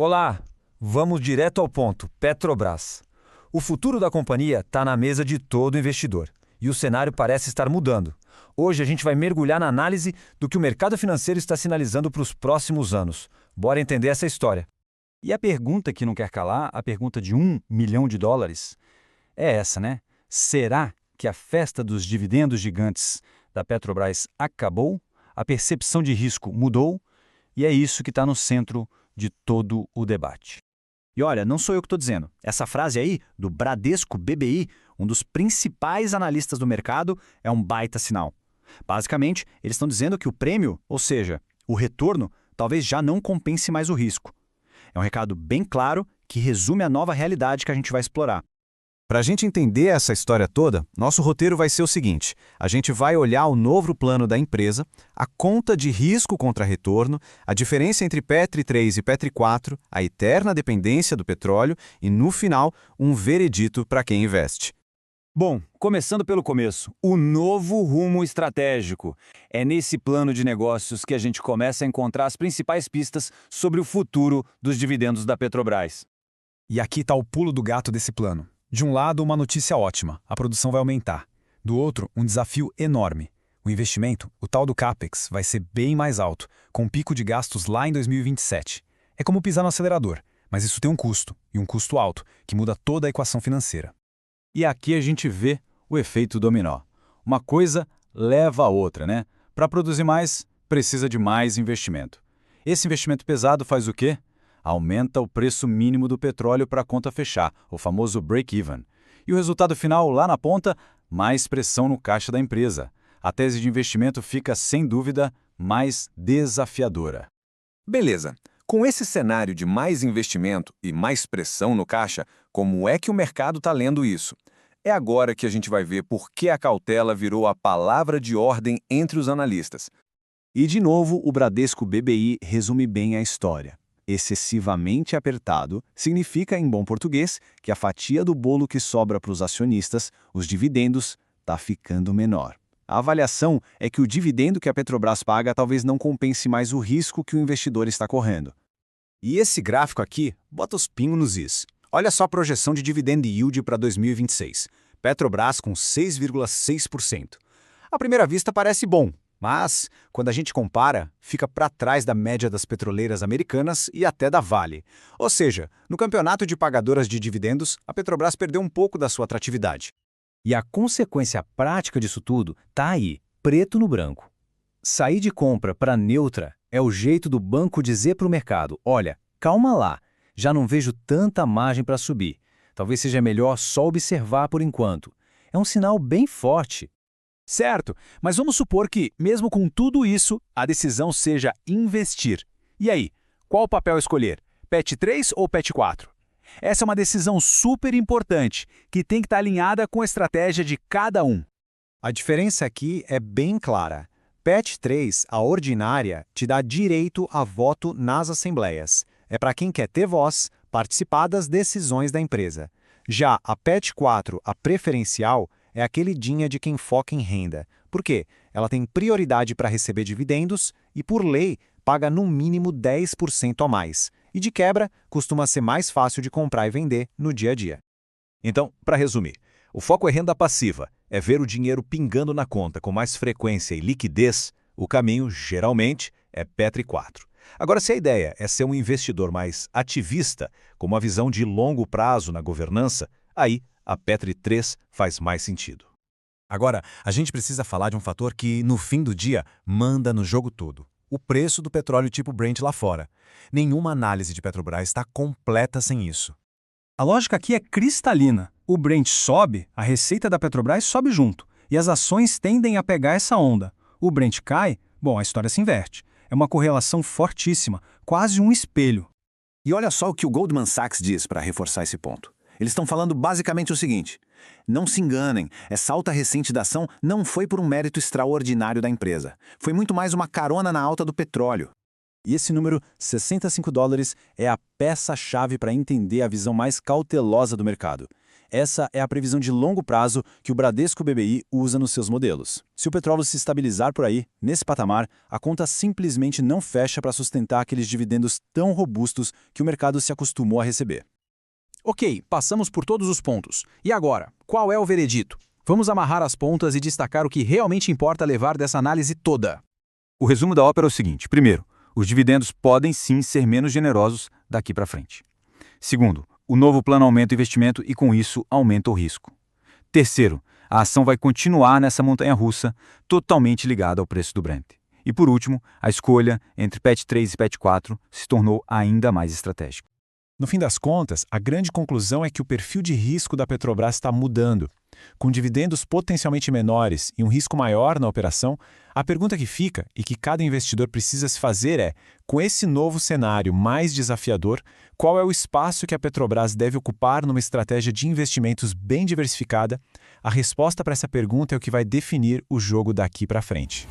Olá, vamos direto ao ponto, Petrobras. O futuro da companhia está na mesa de todo investidor e o cenário parece estar mudando. Hoje a gente vai mergulhar na análise do que o mercado financeiro está sinalizando para os próximos anos. Bora entender essa história. E a pergunta que não quer calar, a pergunta de US$ 1 milhão, é essa, né? Será que a festa dos dividendos gigantes da Petrobras acabou? A percepção de risco mudou? E é isso que está no centro de todo o debate. E olha, não sou eu que estou dizendo. Essa frase aí, do Bradesco BBI, um dos principais analistas do mercado, é um baita sinal. Basicamente, eles estão dizendo que o prêmio, ou seja, o retorno, talvez já não compense mais o risco. É um recado bem claro que resume a nova realidade que a gente vai explorar. Para a gente entender essa história toda, nosso roteiro vai ser o seguinte: a gente vai olhar o novo plano da empresa, a conta de risco contra retorno, a diferença entre Petri 3 e Petri 4, a eterna dependência do petróleo e, no final, um veredito para quem investe. Bom, começando pelo começo, o novo rumo estratégico. É nesse plano de negócios que a gente começa a encontrar as principais pistas sobre o futuro dos dividendos da Petrobras. E aqui está o pulo do gato desse plano. De um lado, uma notícia ótima, a produção vai aumentar. Do outro, um desafio enorme. O investimento, o tal do CAPEX, vai ser bem mais alto, com um pico de gastos lá em 2027. É como pisar no acelerador, mas isso tem um custo, e um custo alto, que muda toda a equação financeira. E aqui a gente vê o efeito dominó. Uma coisa leva a outra, né? Para produzir mais, precisa de mais investimento. Esse investimento pesado faz o quê? Aumenta o preço mínimo do petróleo para a conta fechar, o famoso break-even. E o resultado final, lá na ponta, mais pressão no caixa da empresa. A tese de investimento fica, sem dúvida, mais desafiadora. Beleza. Com esse cenário de mais investimento e mais pressão no caixa, como é que o mercado está lendo isso? É agora que a gente vai ver por que a cautela virou a palavra de ordem entre os analistas. E, de novo, o Bradesco BBI resume bem a história. Excessivamente apertado significa, em bom português, que a fatia do bolo que sobra para os acionistas, os dividendos, está ficando menor. A avaliação é que o dividendo que a Petrobras paga talvez não compense mais o risco que o investidor está correndo. E esse gráfico aqui bota os pingos nos is. Olha só a projeção de dividend yield para 2026. Petrobras com 6,6%. À primeira vista parece bom, mas, quando a gente compara, fica para trás da média das petroleiras americanas e até da Vale. Ou seja, no campeonato de pagadoras de dividendos, a Petrobras perdeu um pouco da sua atratividade. E a consequência prática disso tudo está aí, preto no branco. Sair de compra para neutra é o jeito do banco dizer para o mercado: olha, calma lá, já não vejo tanta margem para subir. Talvez seja melhor só observar por enquanto. É um sinal bem forte. Certo, mas vamos supor que, mesmo com tudo isso, a decisão seja investir. E aí, qual papel escolher? PET 3 ou PET 4? Essa é uma decisão super importante, que tem que estar alinhada com a estratégia de cada um. A diferença aqui é bem clara. PET 3, a ordinária, te dá direito a voto nas assembleias. É para quem quer ter voz, participar das decisões da empresa. Já a PET 4, a preferencial, é a queridinha de quem foca em renda. Por quê? Ela tem prioridade para receber dividendos e, por lei, paga no mínimo 10% a mais. E, de quebra, costuma ser mais fácil de comprar e vender no dia a dia. Então, para resumir, o foco é renda passiva, é ver o dinheiro pingando na conta com mais frequência e liquidez. O caminho, geralmente, é Petri 4. Agora, se a ideia é ser um investidor mais ativista, com uma visão de longo prazo na governança, aí a Petri 3 faz mais sentido. Agora, a gente precisa falar de um fator que, no fim do dia, manda no jogo todo. O preço do petróleo tipo Brent lá fora. Nenhuma análise de Petrobras está completa sem isso. A lógica aqui é cristalina. O Brent sobe, a receita da Petrobras sobe junto, e as ações tendem a pegar essa onda. O Brent cai, bom, a história se inverte. É uma correlação fortíssima, quase um espelho. E olha só o que o Goldman Sachs diz para reforçar esse ponto. Eles estão falando basicamente o seguinte: não se enganem, essa alta recente da ação não foi por um mérito extraordinário da empresa. Foi muito mais uma carona na alta do petróleo. E esse número, $65, é a peça-chave para entender a visão mais cautelosa do mercado. Essa é a previsão de longo prazo que o Bradesco BBI usa nos seus modelos. Se o petróleo se estabilizar por aí, nesse patamar, a conta simplesmente não fecha para sustentar aqueles dividendos tão robustos que o mercado se acostumou a receber. Ok, passamos por todos os pontos. E agora, qual é o veredito? Vamos amarrar as pontas e destacar o que realmente importa levar dessa análise toda. O resumo da ópera é o seguinte. Primeiro, os dividendos podem sim ser menos generosos daqui para frente. Segundo, o novo plano aumenta o investimento e com isso aumenta o risco. Terceiro, a ação vai continuar nessa montanha-russa totalmente ligada ao preço do Brent. E por último, a escolha entre PET 3 e PET 4 se tornou ainda mais estratégica. No fim das contas, a grande conclusão é que o perfil de risco da Petrobras está mudando. Com dividendos potencialmente menores e um risco maior na operação, a pergunta que fica e que cada investidor precisa se fazer é, com esse novo cenário mais desafiador, qual é o espaço que a Petrobras deve ocupar numa estratégia de investimentos bem diversificada? A resposta para essa pergunta é o que vai definir o jogo daqui para frente.